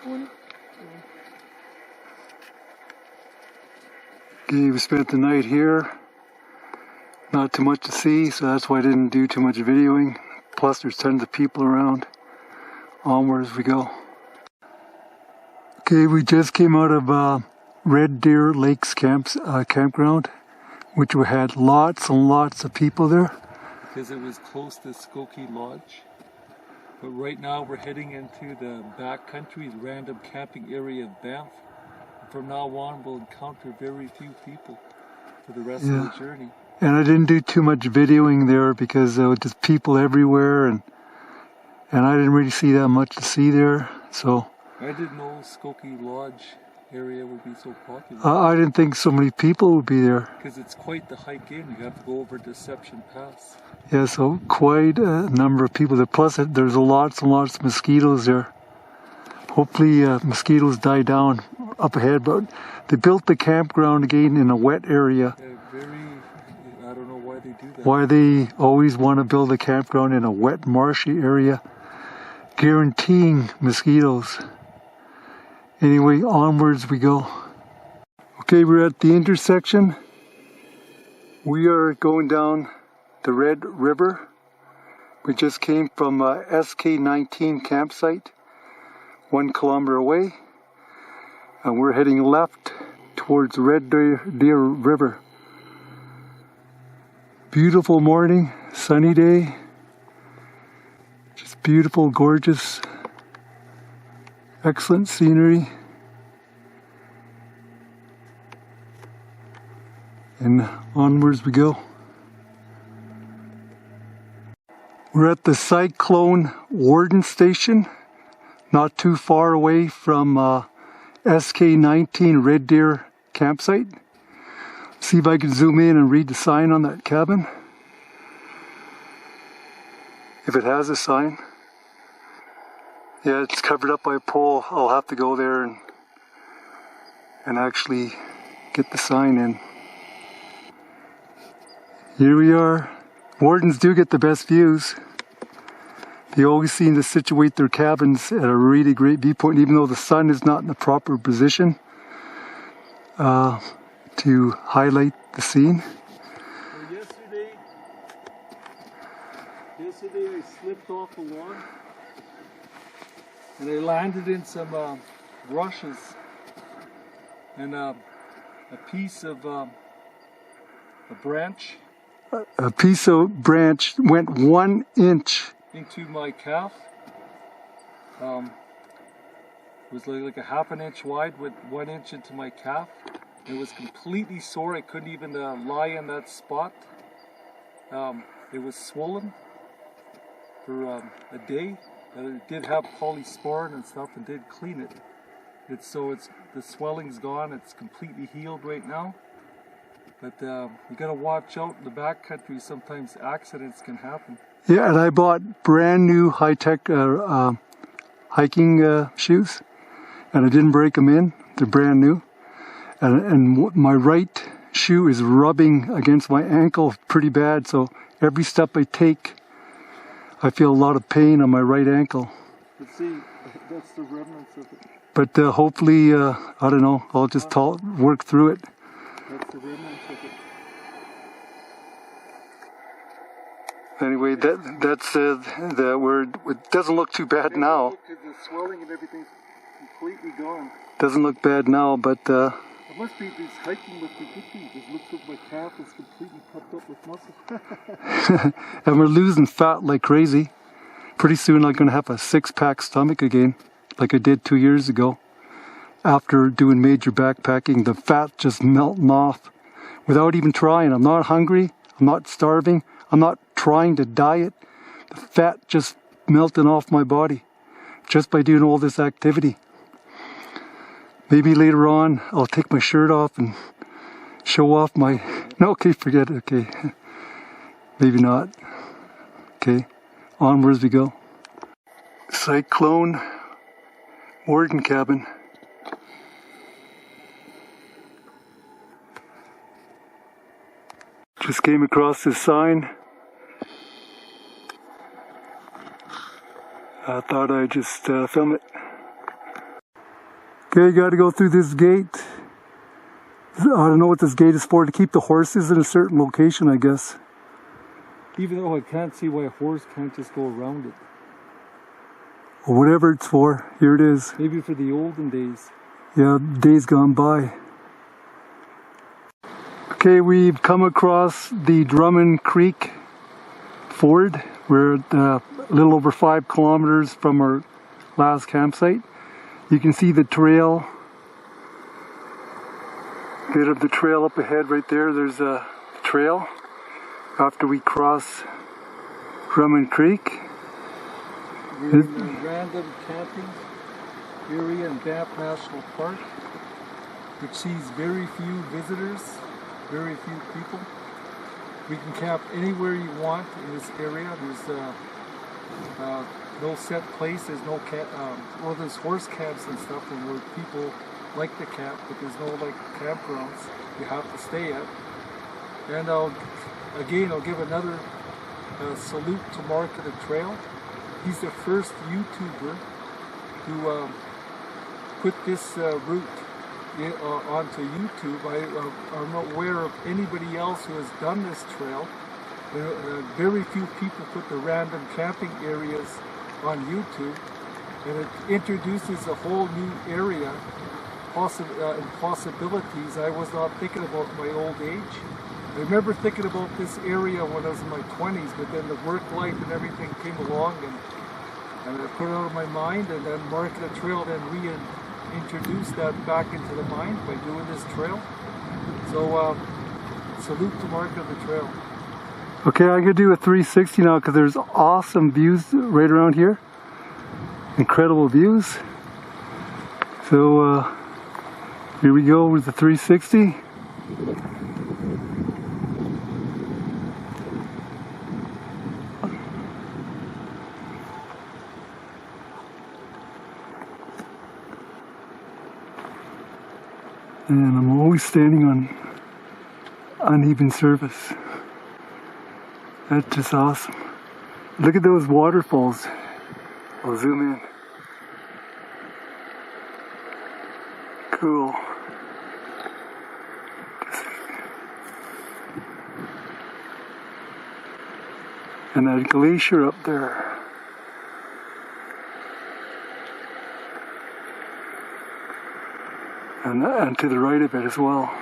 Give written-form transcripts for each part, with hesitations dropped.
Okay, we spent the night here. Not too much to see, so that's why I didn't do too much videoing. Plus there's tons of people around. Onwards we go. Okay, we just came out of Red Deer Lakes campground, which we had lots and lots of people there. Because it was close to Skokie Lodge. But right now we're heading into the Backcountry, random camping area of Banff. From now on we'll encounter very few people for the rest of the journey. And I didn't do too much videoing there because there were just people everywhere, and I didn't really see that much to see there. So I didn't know Skokie Lodge area would be so popular. I didn't think so many people would be there. Because it's quite the hike in. You have to go over Deception Pass. Yeah, so quite a number of people there. Plus there's lots and lots of mosquitoes there. Hopefully mosquitoes die down up ahead, but they built the campground again in a wet area. I don't know why they do that. Why they always want to build a campground in a wet, marshy area, guaranteeing mosquitoes. Anyway, onwards we go. Okay, we're at the intersection. We are going down the Red River. We just came from SK19 campsite, 1 kilometer away, and we're heading left towards Red Deer River. Beautiful morning, sunny day, just beautiful, gorgeous, excellent scenery. And onwards we go. We're at the Cyclone Warden station, not too far away from SK19 Red Deer campsite. See if I can zoom in and read the sign on that cabin. If it has a sign. Yeah, it's covered up by a pole. I'll have to go there and actually get the sign in. Here we are. Wardens do get the best views. They always seem to situate their cabins at a really great viewpoint, even though the sun is not in the proper position to highlight the scene. Well, yesterday I slipped off the lawn and I landed in some rushes, and a piece of a branch. A piece of branch went 1 inch into my calf. It was like a half an inch wide, with 1 inch into my calf. It was completely sore. I couldn't even lie in that spot. It was swollen for a day. It did have polysporin and stuff, and did clean it. The swelling's gone. It's completely healed right now. But you gotta watch out in the backcountry. Sometimes accidents can happen. Yeah, and I bought brand new high-tech hiking shoes, and I didn't break them in. They're brand new. And my right shoe is rubbing against my ankle pretty bad, so every step I take, I feel a lot of pain on my right ankle. But see, that's the remnants of it. But hopefully, I don't know, I'll just work through it. That's the remnants of it. Anyway, that's the word. It doesn't look too bad now. Look, the swelling and everything's completely gone. Doesn't look bad now, but it must be, this hiking must be good for you. It looks like my calf is completely puffed up with muscle. And we're losing fat like crazy. Pretty soon I'm going to have a 6-pack stomach again, like I did 2 years ago. After doing major backpacking, the fat just melting off without even trying. I'm not hungry. I'm not starving. I'm not trying to diet. The fat just melting off my body just by doing all this activity. Maybe later on I'll take my shirt off and show off my... No, okay, forget it, okay. Maybe not. Okay, onwards we go. Cyclone Warden cabin. Just came across this sign. I thought I'd just film it. Okay, gotta go through this gate. I don't know what this gate is for, to keep the horses in a certain location, I guess. Even though I can't see why a horse can't just go around it. Or whatever it's for, here it is. Maybe for the olden days. Yeah, days gone by. Okay, we've come across the Drummond Creek ford. We're at a little over 5 kilometers from our last campsite. You can see the trail, bit of the trail up ahead right there. There's a trail after we cross Drummond Creek. We're in a random camping area in Banff National Park, which sees very few visitors, very few people. We can camp anywhere you want in this area. There's no set place. There's no well, there's horse camps and stuff, and where people like to camp, but there's no like campgrounds you have to stay at. And I'll give another salute to Mark of the Trail. He's the first YouTuber who put this route onto YouTube. I'm not aware of anybody else who has done this trail. Very few people put the random camping areas on YouTube, and it introduces a whole new area and possibilities I was not thinking about in my old age. I remember thinking about this area when I was in my 20s, but then the work life and everything came along, and I put it out of my mind, and then Mark of the Trail then reintroduced that back into the mind by doing this trail. So salute to Mark of the Trail. Okay, I'm gonna do a 360 now because there's awesome views right around here. Incredible views. So here we go with the 360. And I'm always standing on uneven surface. That's just awesome. Look at those waterfalls. I'll zoom in. Cool. And that glacier up there. And to the right of it as well.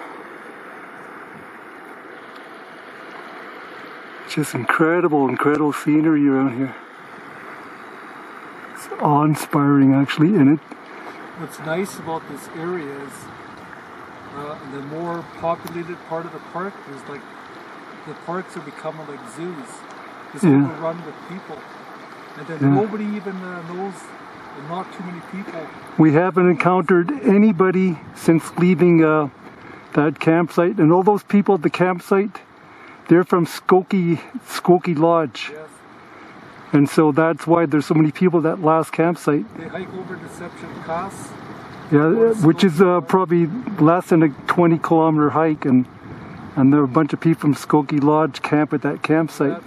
Just incredible, incredible scenery around here. It's awe-inspiring actually, and it. What's nice about this area is the more populated part of the park, there's like, the parks are becoming like zoos. It's overrun with people. And then nobody even knows, not too many people. We haven't encountered anybody since leaving that campsite, and all those people at the campsite, they're from Skokie Lodge. Yes. And so that's why there's so many people at that last campsite. They hike over Deception Pass. Yeah, which is probably less than a 20-kilometer hike, and there are a bunch of people from Skokie Lodge camp at that campsite.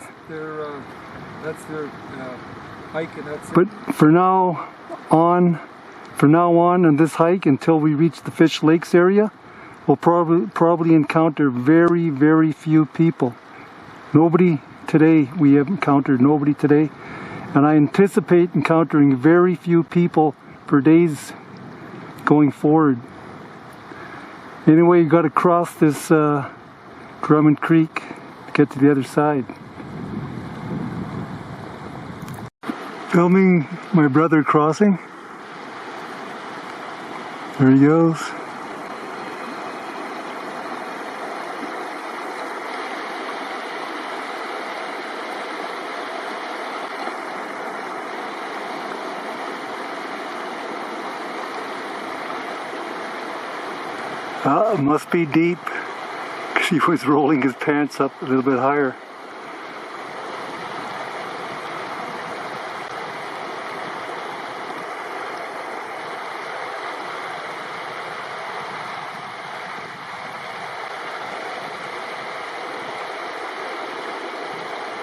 That's their hike, and that's but it. From now on this hike until we reach the Fish Lakes area, we'll probably encounter very, very few people. Nobody today. We have encountered nobody today, and I anticipate encountering very few people for days going forward. Anyway, you got to cross this Drummond Creek to get to the other side. Filming my brother crossing. There he goes. It must be deep, because he was rolling his pants up a little bit higher.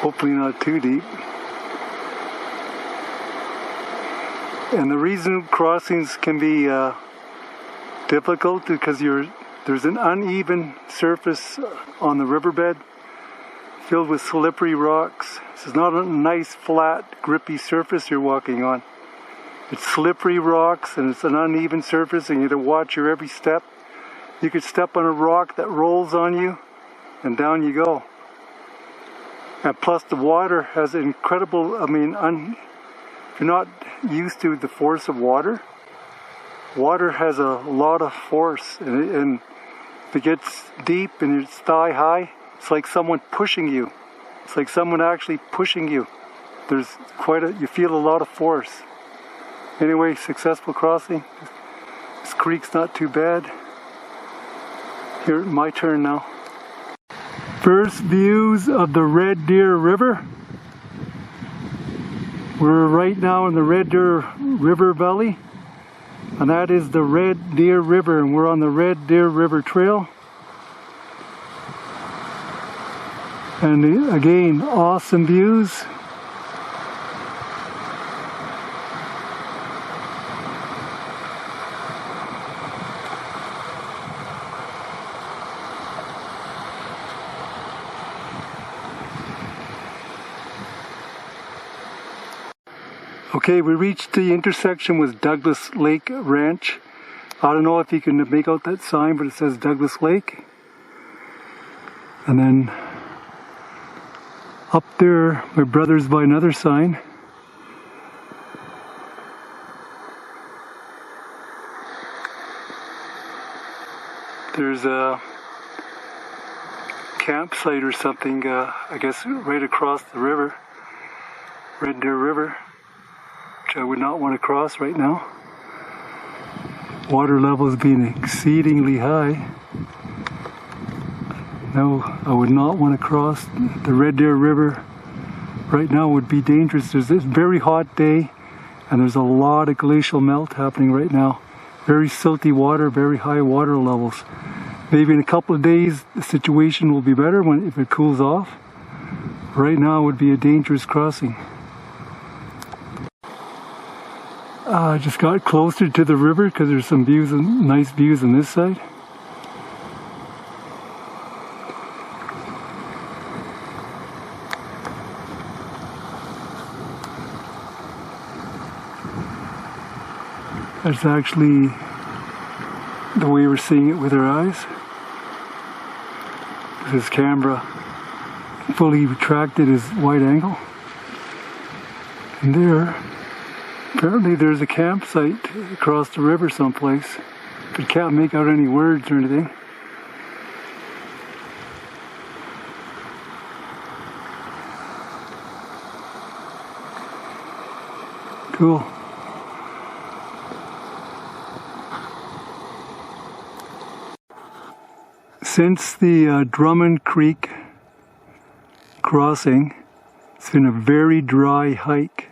Hopefully not too deep. And the reason crossings can be difficult because there's an uneven surface on the riverbed filled with slippery rocks. This is not a nice, flat, grippy surface you're walking on. It's slippery rocks and it's an uneven surface, and you have to watch your every step. You could step on a rock that rolls on you and down you go. And plus the water has incredible, if you're not used to the force of water, water has a lot of force, and if it gets deep and it's thigh high, it's like someone pushing you. It's like someone actually pushing you. You feel a lot of force. Anyway, successful crossing. This creek's not too bad. Here, my turn now. First views of the Red Deer River. We're right now in the Red Deer River Valley, and that is the Red Deer River, and we're on the Red Deer River Trail. And again, awesome views. Okay, we reached the intersection with Douglas Lake Ranch. I don't know if you can make out that sign, but it says Douglas Lake. And then up there, my brother's by another sign. There's a campsite or something, I guess right across the river, Red Deer River, which I would not want to cross right now. Water levels being exceedingly high. No, I would not want to cross the Red Deer River right now. Would be dangerous. There's this very hot day, and there's a lot of glacial melt happening right now. Very silty water, very high water levels. Maybe in a couple of days the situation will be better if it cools off. Right now would be a dangerous crossing. I just got closer to the river because there's some views, nice views on this side. That's actually the way we're seeing it with our eyes. This camera fully retracted is wide angle. And there, apparently there's a campsite across the river someplace, but can't make out any words or anything. Cool. Since the Drummond Creek crossing, it's been a very dry hike.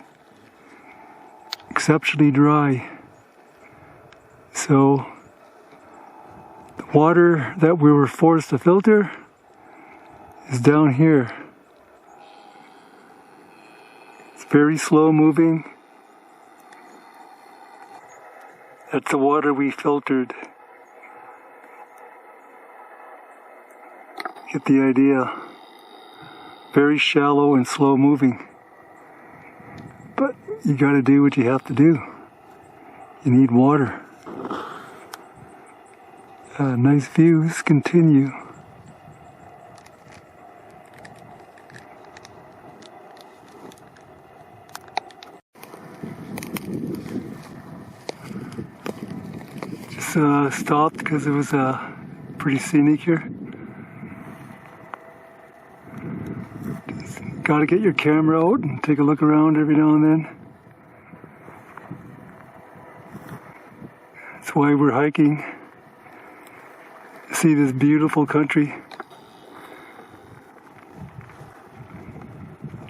Exceptionally dry. So the water that we were forced to filter is down here. It's very slow moving. That's the water we filtered. Get the idea. Very shallow and slow moving. But you gotta do what you have to do. You need water. Nice views continue. Just stopped because it was pretty scenic here. Got to get your camera out and take a look around every now and then. That's why we're hiking. To see this beautiful country.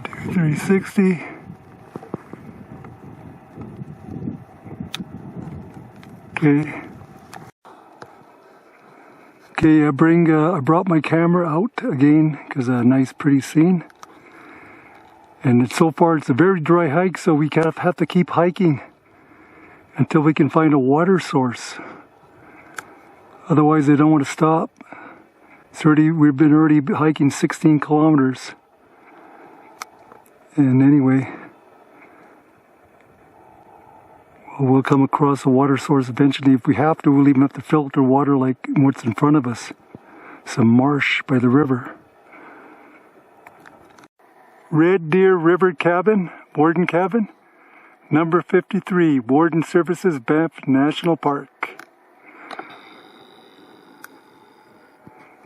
360. Okay. Okay, I brought my camera out again because a nice pretty scene. And so far it's a very dry hike, so we have to keep hiking until we can find a water source. Otherwise they don't want to stop. We've been already hiking 16 kilometers. And anyway, we'll come across a water source eventually. If we have to, we'll even have to filter water like what's in front of us. Some marsh by the river. Red Deer River Cabin, Warden Cabin, number 53, Warden Services, Banff National Park.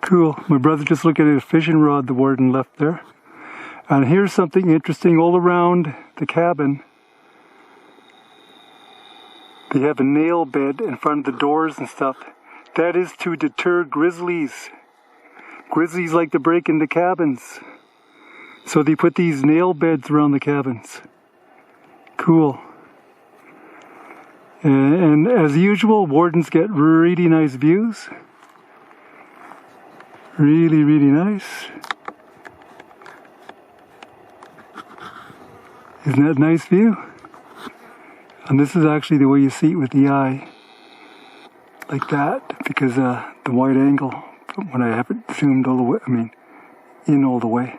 Cool. My brother just looked at a fishing rod the warden left there. And here's something interesting all around the cabin. They have a nail bed in front of the doors and stuff. That is to deter grizzlies. Grizzlies like to break into cabins. So they put these nail beds around the cabins. Cool. And as usual, wardens get really nice views. Really, really nice. Isn't that a nice view? And this is actually the way you see it with the eye. Like that, because the wide angle, when I have it zoomed all the way, in all the way.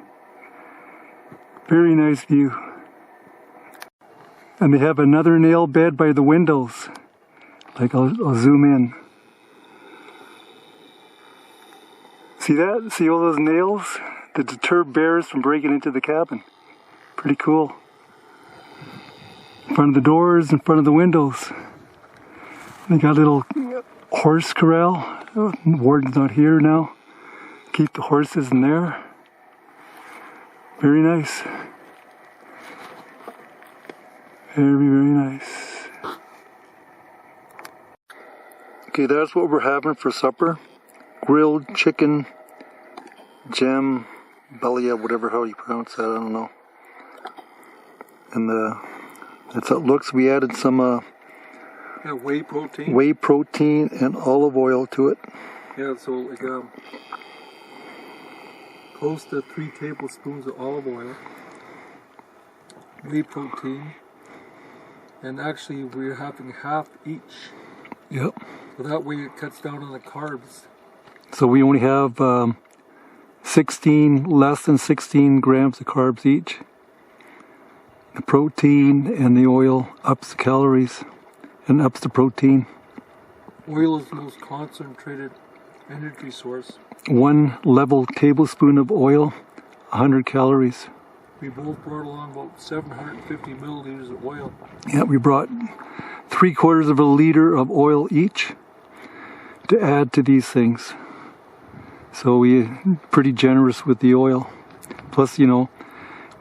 Very nice view. And they have another nail bed by the windows. Like I'll zoom in. See that? See all those nails? To deter bears from breaking into the cabin. Pretty cool. In front of the doors, in front of the windows. They got a little horse corral. Oh, the warden's not here now. Keep the horses in there. Very nice. Very, very nice. Okay, that's what we're having for supper. Grilled chicken, jambalaya, whatever how you pronounce that, I don't know. And that's how it looks. We added some whey protein. Whey protein and olive oil to it. Yeah, so like close to 3 tablespoons of olive oil, whey protein, and actually we're having half each. Yep. So that way it cuts down on the carbs. So we only have less than 16 grams of carbs each. The protein and the oil ups the calories and ups the protein. Oil is the most concentrated energy source. 1 level tablespoon of oil, 100 calories. We both brought along about 750 milliliters of oil. Yeah, we brought 3/4 of a liter of oil each to add to these things. So we're pretty generous with the oil. Plus, you know,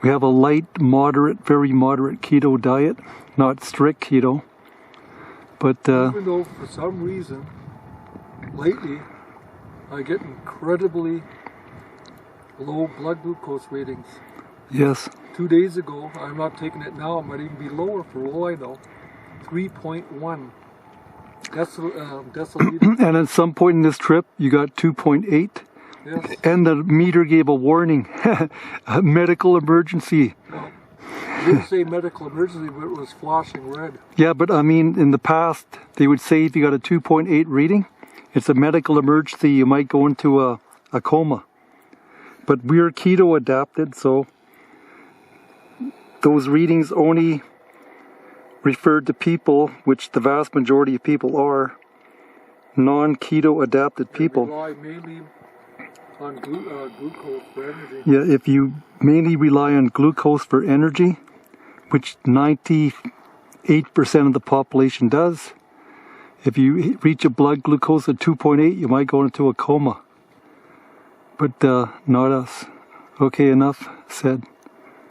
we have a light, moderate, very moderate keto diet. Not strict keto. But even though for some reason, lately, I get incredibly low blood glucose ratings. yes. 2 days ago, I'm not taking it now, it might even be lower for all I know, 3.1 deciliters. And at some point in this trip, you got 2.8. Yes. And the meter gave a warning. A medical emergency. No, it didn't say medical emergency, but it was flashing red. Yeah, but I mean, in the past, they would say if you got a 2.8 reading, it's a medical emergency, you might go into a coma. But we're keto adapted, so those readings only referred to people, which the vast majority of people are, non-keto adapted people. They rely mainly on glucose for energy. Yeah, if you mainly rely on glucose for energy, which 98% of the population does, if you reach a blood glucose of 2.8, you might go into a coma. But not us. Okay, enough said.